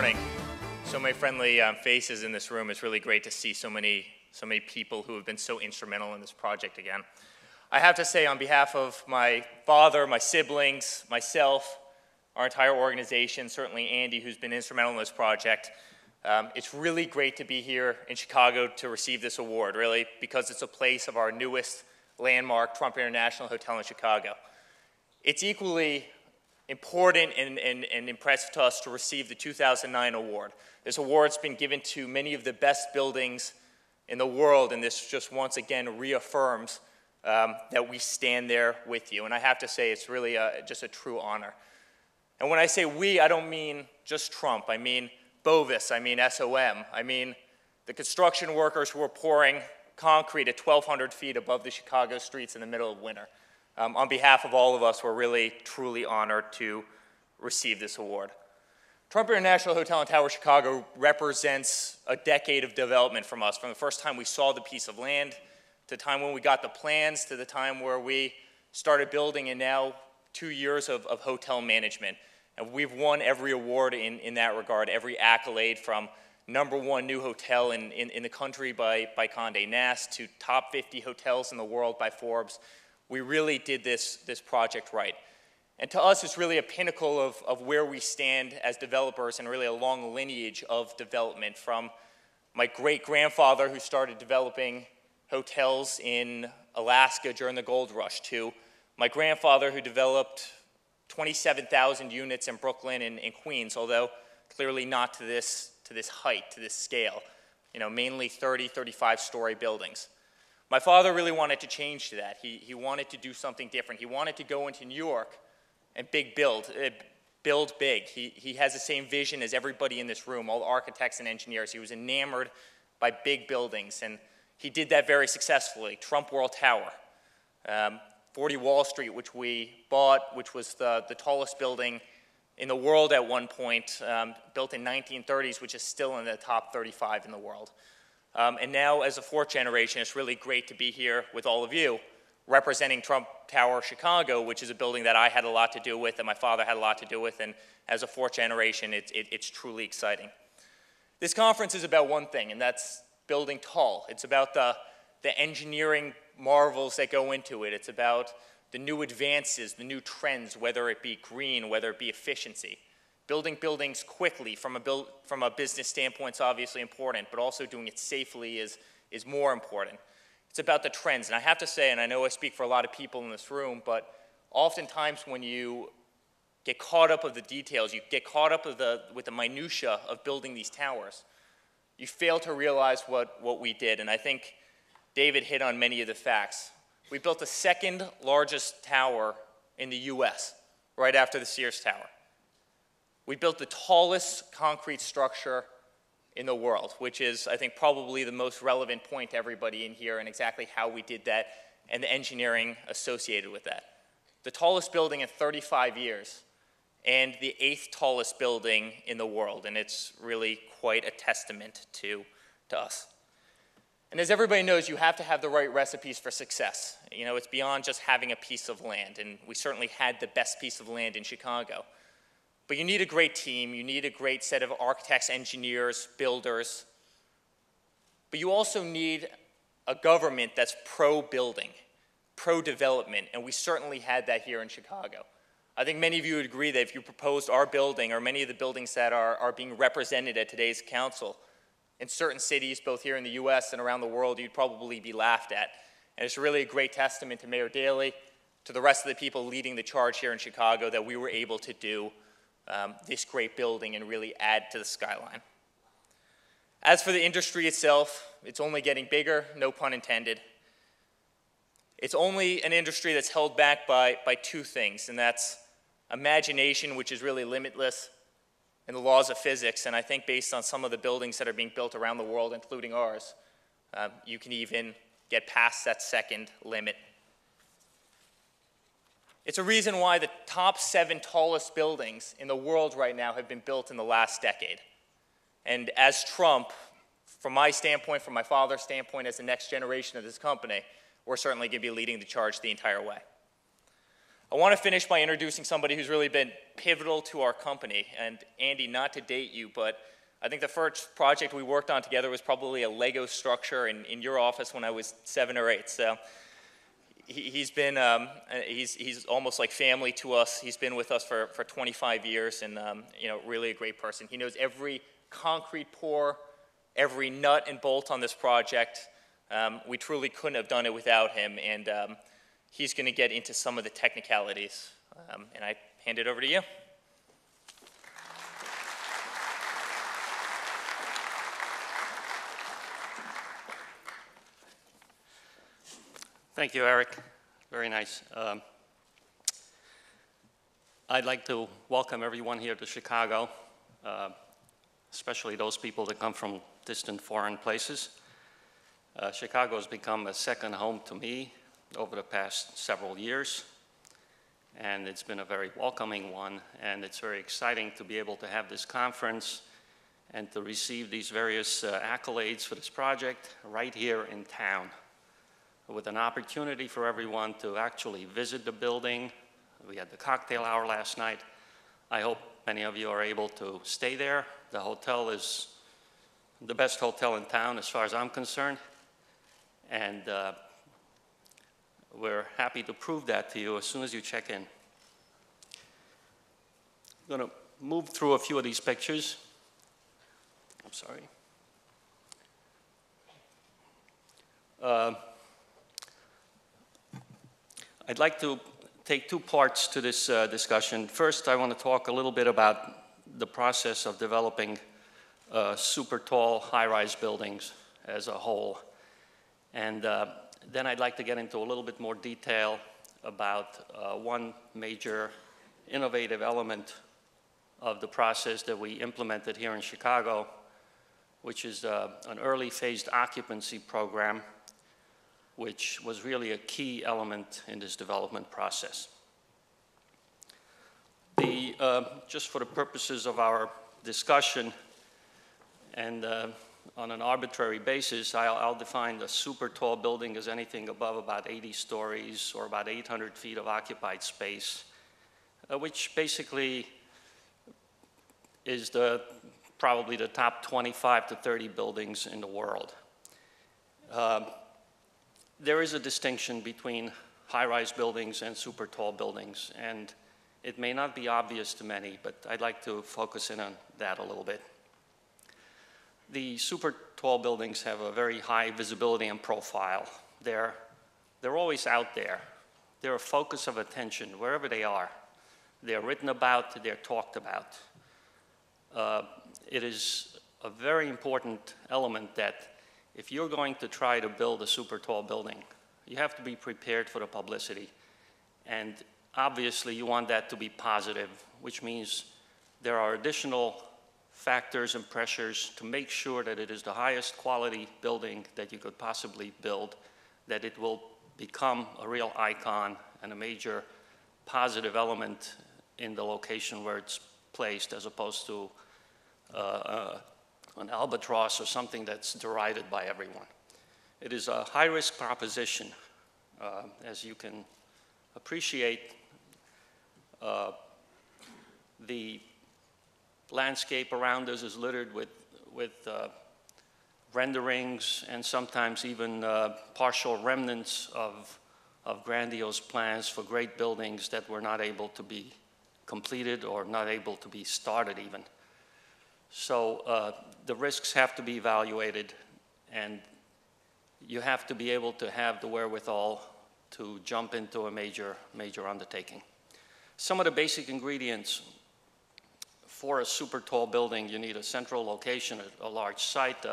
morning. So many friendly faces in this room. It's really great to see so many people who have been so instrumental in this project again. I have to say, on behalf of my father, my siblings, myself, our entire organization, certainly Andy, who's been instrumental in this project, it's really great to be here in Chicago to receive this award, really, because it's a place of our newest landmark, Trump International Hotel in Chicago. It's equally important and impressive to us to receive the 2009 award. This award's been given to many of the best buildings in the world, and this just once again reaffirms that we stand there with you. And I have to say, it's really just a true honor. And when I say we, I don't mean just Trump. I mean Bovis, I mean SOM, I mean the construction workers who are pouring concrete at 1,200 feet above the Chicago streets in the middle of winter. On behalf of all of us, we're really, truly honored to receive this award. Trump International Hotel and Tower Chicago represents a decade of development from us, from the first time we saw the piece of land, to the time when we got the plans, to the time where we started building, and now 2 years of hotel management. And we've won every award in that regard, every accolade, from #1 new hotel in the country by Condé Nast to top 50 hotels in the world by Forbes. We really did this project right. And to us, it's really a pinnacle of where we stand as developers, and really a long lineage of development, from my great-grandfather who started developing hotels in Alaska during the gold rush, to my grandfather who developed 27,000 units in Brooklyn and Queens, although clearly not to this height, to this scale, mainly 30, 35-story buildings. My father really wanted to change to that. He wanted to do something different. He wanted to go into New York and build big. He has the same vision as everybody in this room, all the architects and engineers. He was enamored by big buildings, and he did that very successfully. Trump World Tower, 40 Wall Street, which we bought, which was the tallest building in the world at one point, built in 1930s, which is still in the top 35 in the world. And now, as a fourth generation, it's really great to be here with all of you, representing Trump Tower Chicago, which is a building that I had a lot to do with and my father had a lot to do with, and as a fourth generation, it's truly exciting. This conference is about one thing, and that's building tall. It's about the engineering marvels that go into it. It's about the new advances, the new trends, whether it be green, whether it be efficiency. Building buildings quickly from a business standpoint is obviously important, but also doing it safely is more important. It's about the trends. And I have to say, and I know I speak for a lot of people in this room, but oftentimes when you get caught up with the details, you get caught up with the minutia of building these towers, you fail to realize what we did. And I think David hit on many of the facts. We built the second largest tower in the US, right after the Sears Tower. We built the tallest concrete structure in the world, which is, I think, probably the most relevant point to everybody in here, and exactly how we did that and the engineering associated with that. The tallest building in 35 years, and the 8th tallest building in the world, and it's really quite a testament to us. And as everybody knows, you have to have the right recipes for success. It's beyond just having a piece of land, and we certainly had the best piece of land in Chicago. But you need a great team, you need a great set of architects, engineers, builders. But you also need a government that's pro-building, pro-development, and we certainly had that here in Chicago. I think many of you would agree that if you proposed our building, or many of the buildings that are being represented at today's council, in certain cities, both here in the US and around the world, you'd probably be laughed at. And it's really a great testament to Mayor Daley, to the rest of the people leading the charge here in Chicago, that we were able to do this great building and really add to the skyline. As for the industry itself, it's only getting bigger, no pun intended. It's only an industry that's held back by two things, and that's imagination, which is really limitless, and the laws of physics. And I think based on some of the buildings that are being built around the world, including ours, you can even get past that second limit. It's a reason why the top 7 tallest buildings in the world right now have been built in the last decade. And as Trump, from my standpoint, from my father's standpoint, as the next generation of this company, we're certainly going to be leading the charge the entire way. I want to finish by introducing somebody who's really been pivotal to our company. And Andy, not to date you, but I think the first project we worked on together was probably a Lego structure in your office when I was 7 or 8. So he's been, he's almost like family to us. He's been with us for 25 years and, you know, really a great person. He knows every concrete pour, every nut and bolt on this project. We truly couldn't have done it without him, and he's going to get into some of the technicalities. And I hand it over to you. Thank you, Eric. Very nice. I'd like to welcome everyone here to Chicago, especially those people that come from distant foreign places. Chicago has become a second home to me over the past several years, and it's been a very welcoming one, and it's very exciting to be able to have this conference and to receive these various accolades for this project right here in town, with an opportunity for everyone to actually visit the building. We had the cocktail hour last night. I hope many of you are able to stay there. The hotel is the best hotel in town as far as I'm concerned. And we're happy to prove that to you as soon as you check in. I'm going to move through a few of these pictures. I'm sorry. I'd like to take two parts to this discussion. First, I want to talk a little bit about the process of developing super tall high-rise buildings as a whole. And then I'd like to get into a little bit more detail about one major innovative element of the process that we implemented here in Chicago, which is an early phased occupancy program, which was really a key element in this development process. Just for the purposes of our discussion, and on an arbitrary basis, I'll define a super tall building as anything above about 80 stories or about 800 feet of occupied space, which basically is probably the top 25 to 30 buildings in the world. There is a distinction between high-rise buildings and super tall buildings, and it may not be obvious to many, but I'd like to focus in on that a little bit. The super tall buildings have a very high visibility and profile. They're always out there. They're a focus of attention wherever they are. They're written about, they're talked about. It is a very important element that if you're going to try to build a super tall building, you have to be prepared for the publicity. And obviously you want that to be positive, which means there are additional factors and pressures to make sure that it is the highest quality building that you could possibly build, that it will become a real icon and a major positive element in the location where it's placed, as opposed to an albatross or something that's derided by everyone. It is a high-risk proposition. As you can appreciate, the landscape around us is littered with renderings and sometimes even partial remnants of grandiose plans for great buildings that were not able to be completed or not able to be started even. So the risks have to be evaluated, and you have to be able to have the wherewithal to jump into a major undertaking. Some of the basic ingredients for a super tall building: you need a central location, a large site.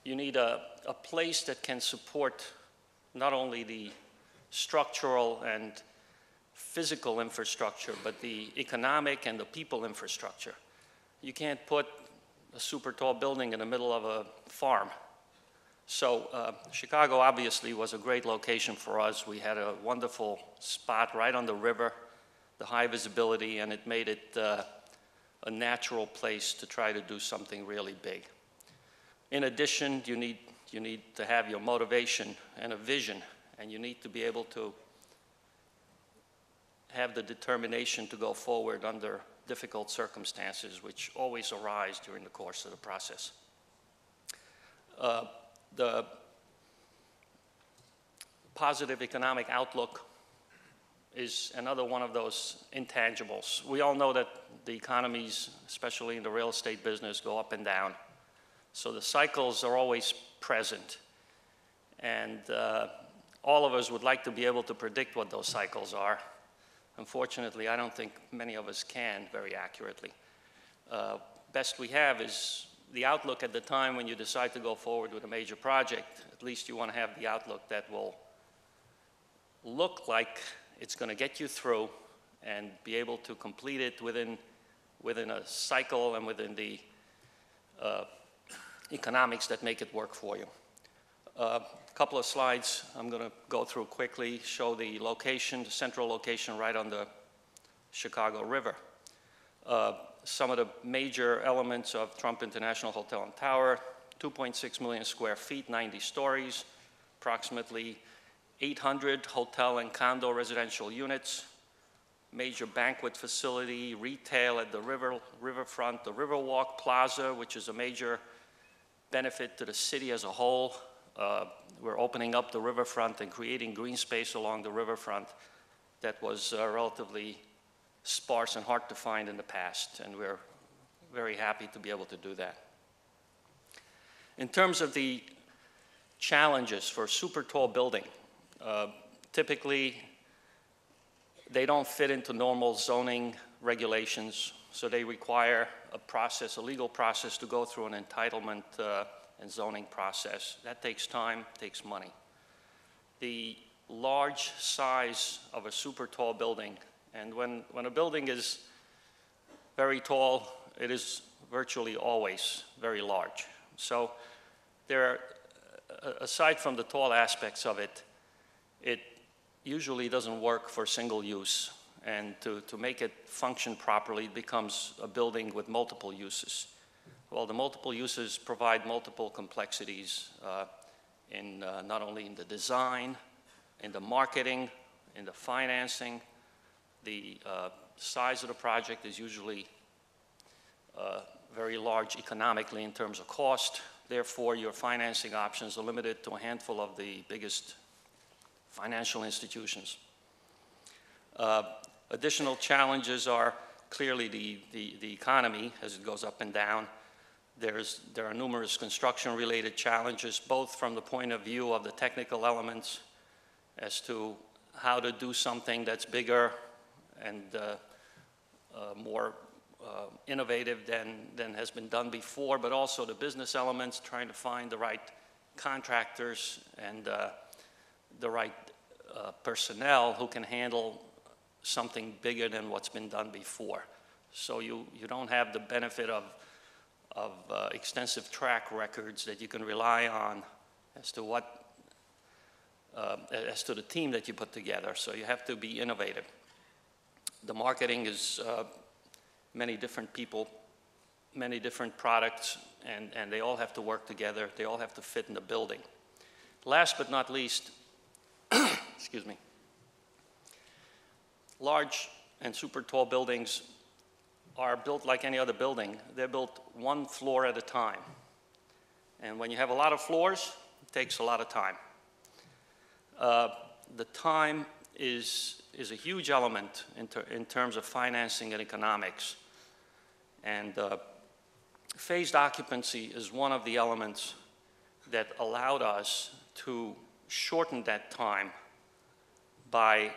You need a place that can support not only the structural and physical infrastructure, but the economic and the people infrastructure. You can't put a super tall building in the middle of a farm. So Chicago obviously was a great location for us. We had a wonderful spot right on the river, the high visibility, and it made it a natural place to try to do something really big. In addition, you need to have your motivation and a vision, and you need to be able to have the determination to go forward under difficult circumstances, which always arise during the course of the process. The positive economic outlook is another one of those intangibles. We all know that the economies, especially in the real estate business, go up and down. So the cycles are always present. And all of us would like to be able to predict what those cycles are. Unfortunately, I don't think many of us can very accurately. Best we have is the outlook at the time when you decide to go forward with a major project. At least you want to have the outlook that will look like it's going to get you through and be able to complete it within a cycle and within the economics that make it work for you. A couple of slides I'm going to go through quickly, show the location, the central location right on the Chicago River. Some of the major elements of Trump International Hotel and Tower, 2.6 million square feet, 90 stories, approximately 800 hotel and condo residential units, major banquet facility, retail at the riverfront, the Riverwalk Plaza, which is a major benefit to the city as a whole. We're opening up the riverfront and creating green space along the riverfront that was relatively sparse and hard to find in the past, and we're very happy to be able to do that. In terms of the challenges for super tall building, typically they don't fit into normal zoning regulations, so they require a process, a legal process to go through an entitlement and zoning process. That takes time, takes money. The large size of a super tall building, and when a building is very tall, it is virtually always very large. So there, aside from the tall aspects of it, it usually doesn't work for single use. And to make it function properly, it becomes a building with multiple uses. Well, the multiple uses provide multiple complexities not only in the design, in the marketing, in the financing. The size of the project is usually very large economically in terms of cost. Therefore, your financing options are limited to a handful of the biggest financial institutions. Additional challenges are clearly the economy as it goes up and down. There are numerous construction-related challenges, both from the point of view of the technical elements as to how to do something that's bigger and more innovative than has been done before, but also the business elements, trying to find the right contractors and the right personnel who can handle something bigger than what's been done before. So you don't have the benefit of extensive track records that you can rely on as to as to the team that you put together. So you have to be innovative. The marketing is many different people, many different products, and they all have to work together. They all have to fit in the building. Last but not least, excuse me, large and super tall buildings are built like any other building. They're built one floor at a time. And when you have a lot of floors, it takes a lot of time. The time is a huge element in terms of financing and economics. And phased occupancy is one of the elements that allowed us to shorten that time by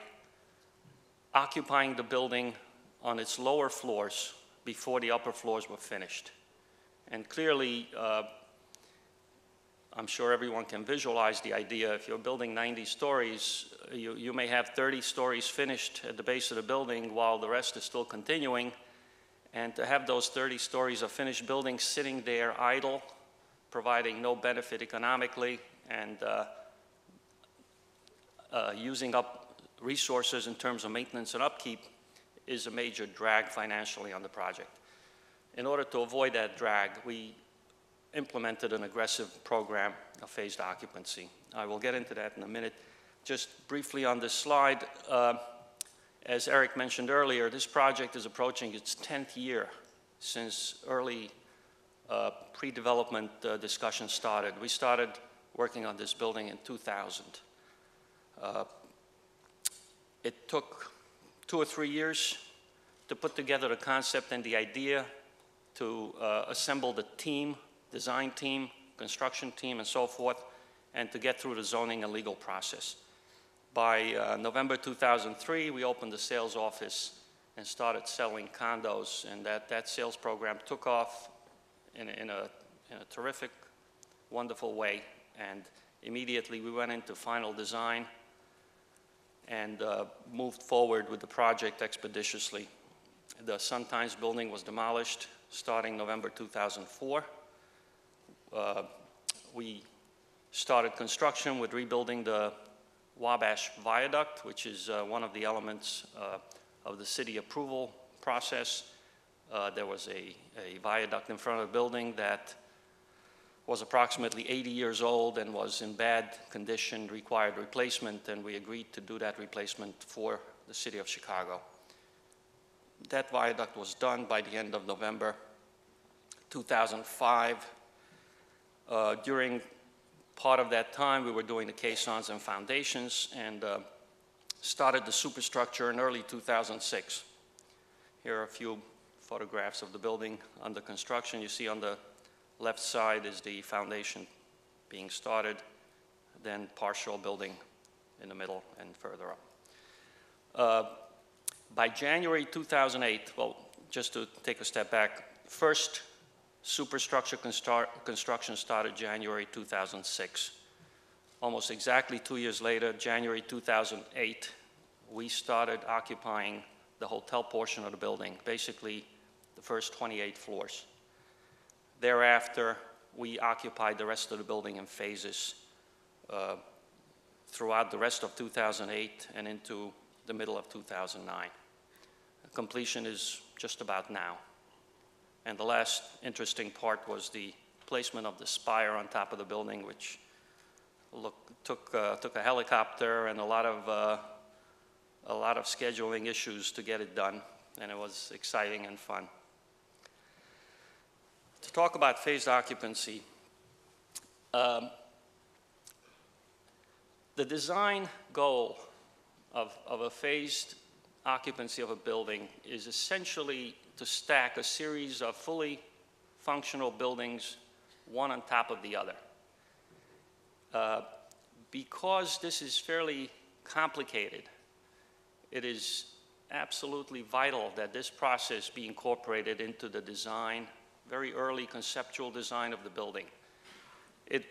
occupying the building on its lower floors before the upper floors were finished. And clearly, I'm sure everyone can visualize the idea. If you're building 90 stories, you may have 30 stories finished at the base of the building while the rest is still continuing. And to have those 30 stories of finished buildings sitting there idle, providing no benefit economically, and using up resources in terms of maintenance and upkeep is a major drag financially on the project. In order to avoid that drag, we implemented an aggressive program of phased occupancy. I will get into that in a minute. Just briefly on this slide, As Eric mentioned earlier, this project is approaching its 10th year since early pre-development discussion started. We started working on this building in 2000. It took 2 or 3 years to put together the concept and the idea, to assemble the team, design team, construction team, and so forth, and to get through the zoning and legal process. By November 2003, we opened the sales office and started selling condos, and that sales program took off in a terrific, wonderful way. And immediately we went into final design and moved forward with the project expeditiously. The Sun Times building was demolished starting November 2004. We started construction with rebuilding the Wabash Viaduct, which is one of the elements of the city approval process. There was a viaduct in front of the building that was approximately 80 years old and was in bad condition, required replacement, and we agreed to do that replacement for the city of Chicago. That viaduct was done by the end of November 2005. During part of that time, we were doing the caissons and foundations, and started the superstructure in early 2006. Here are a few photographs of the building under construction. You see on the left side is the foundation being started, then partial building in the middle and further up. By January 2008, well, just to take a step back, first superstructure construction started January 2006. Almost exactly 2 years later, January 2008, we started occupying the hotel portion of the building, basically the first 28 floors. Thereafter, we occupied the rest of the building in phases throughout the rest of 2008 and into the middle of 2009. Completion is just about now. And the last interesting part was the placement of the spire on top of the building, which took a helicopter and a lot of scheduling issues to get it done, and it was exciting and fun. To talk about phased occupancy, the design goal of a phased occupancy of a building is essentially to stack a series of fully functional buildings, one on top of the other. Because this is fairly complicated, it is absolutely vital that this process be incorporated into the design, very early conceptual design of the building. It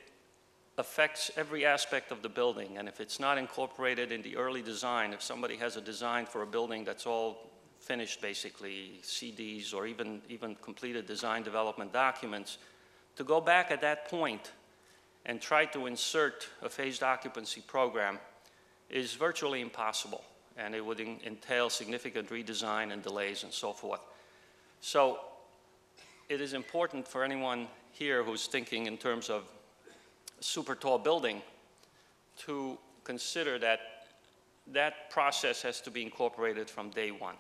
affects every aspect of the building, and if it's not incorporated in the early design, if somebody has a design for a building that's all finished, basically CDs or even completed design development documents, to go back at that point and try to insert a phased occupancy program is virtually impossible, and it would entail significant redesign and delays and so forth. So it is important for anyone here who's thinking in terms of a super tall building to consider that that process has to be incorporated from day one.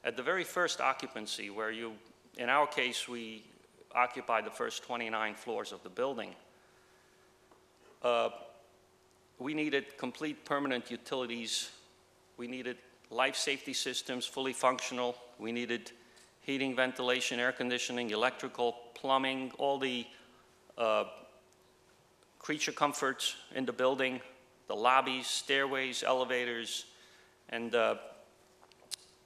At the very first occupancy, where in our case, we occupied the first 29 floors of the building, we needed complete permanent utilities. We needed life safety systems, fully functional. We needed heating, ventilation, air conditioning, electrical, plumbing, all the creature comforts in the building, the lobbies, stairways, elevators, and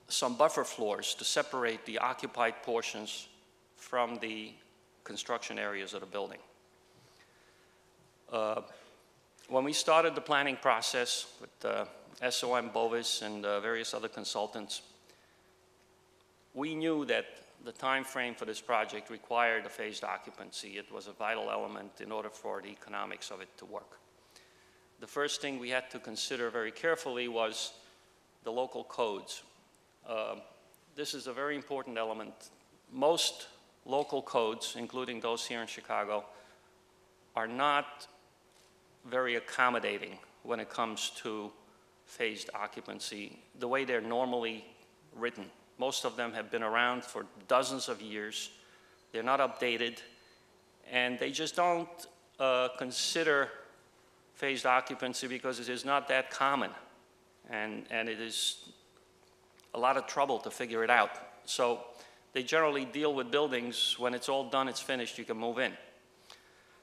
some buffer floors to separate the occupied portions from the construction areas of the building. When we started the planning process with SOM Bovis and various other consultants, we knew that the time frame for this project required a phased occupancy. It was a vital element in order for the economics of it to work. The first thing we had to consider very carefully was the local codes. This is a very important element. Most local codes, including those here in Chicago, are not very accommodating when it comes to phased occupancy the way they're normally written. Most of them have been around for dozens of years. They're not updated, and they just don't consider phased occupancy because it is not that common, and it is a lot of trouble to figure it out. So they generally deal with buildings when it's all done, it's finished, you can move in.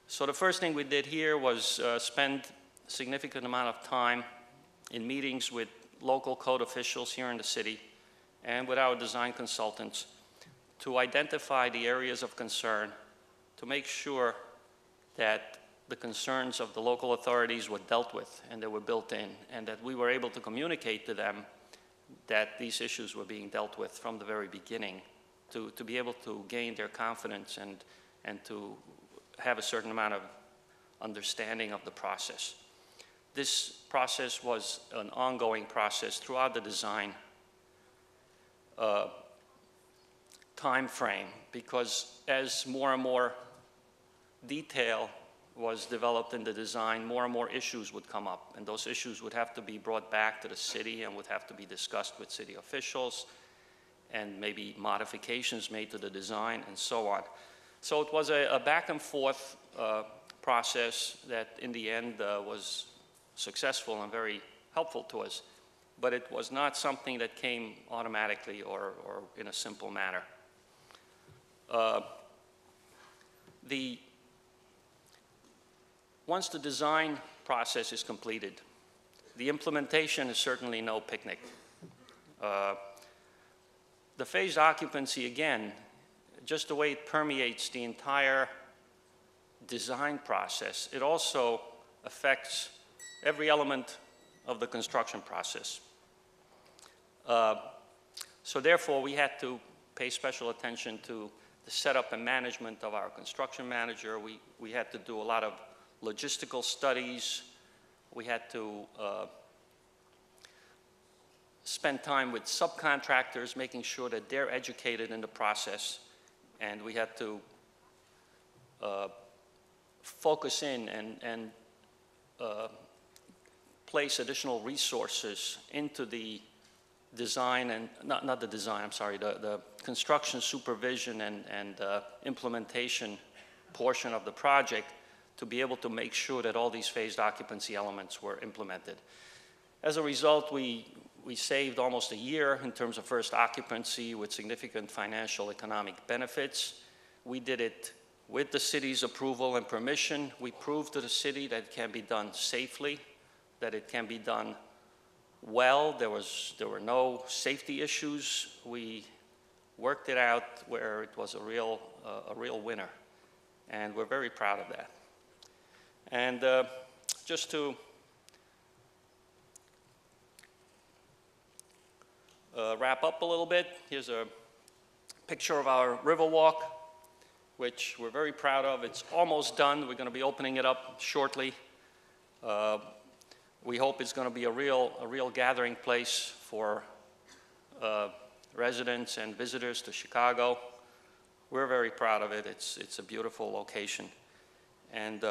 So the first thing we did here was spend a significant amount of time in meetings with local code officials here in the city and with our design consultants to identify the areas of concern, to make sure that the concerns of the local authorities were dealt with and they were built in, and that we were able to communicate to them that these issues were being dealt with from the very beginning, to be able to gain their confidence and to have a certain amount of understanding of the process. This process was an ongoing process throughout the design time frame, because as more and more detail was developed in the design, more and more issues would come up, and those issues would have to be brought back to the city and would have to be discussed with city officials, and maybe modifications made to the design and so on. So it was a back and forth process that in the end was successful and very helpful to us, but it was not something that came automatically or in a simple manner. Once the design process is completed, the implementation is certainly no picnic. The phased occupancy, again, just the way it permeates the entire design process, it also affects every element of the construction process. So therefore, we had to pay special attention to the setup and management of our construction manager. We had to do a lot of logistical studies. We had to spend time with subcontractors, making sure that they're educated in the process. And we had to focus in and place additional resources into the design and, not the design, I'm sorry, the construction supervision and implementation portion of the project to be able to make sure that all these phased occupancy elements were implemented. As a result, we saved almost a year in terms of first occupancy with significant financial economic benefits. We did it with the city's approval and permission. We proved to the city that it can be done safely, that it can be done well. There were no safety issues. We worked it out where it was a real winner, and we're very proud of that. And just to wrap up a little bit, here's a picture of our Riverwalk, which we're very proud of. It's almost done. We're going to be opening it up shortly. We hope it's going to be a real gathering place for residents and visitors to Chicago. We're very proud of it. It's a beautiful location. And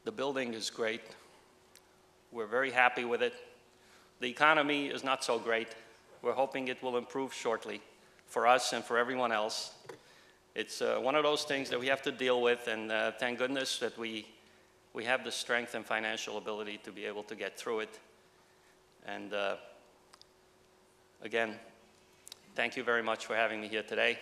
the building is great. We're very happy with it. The economy is not so great. We're hoping it will improve shortly for us and for everyone else. It's one of those things that we have to deal with, and thank goodness that we have the strength and financial ability to be able to get through it. And again, thank you very much for having me here today.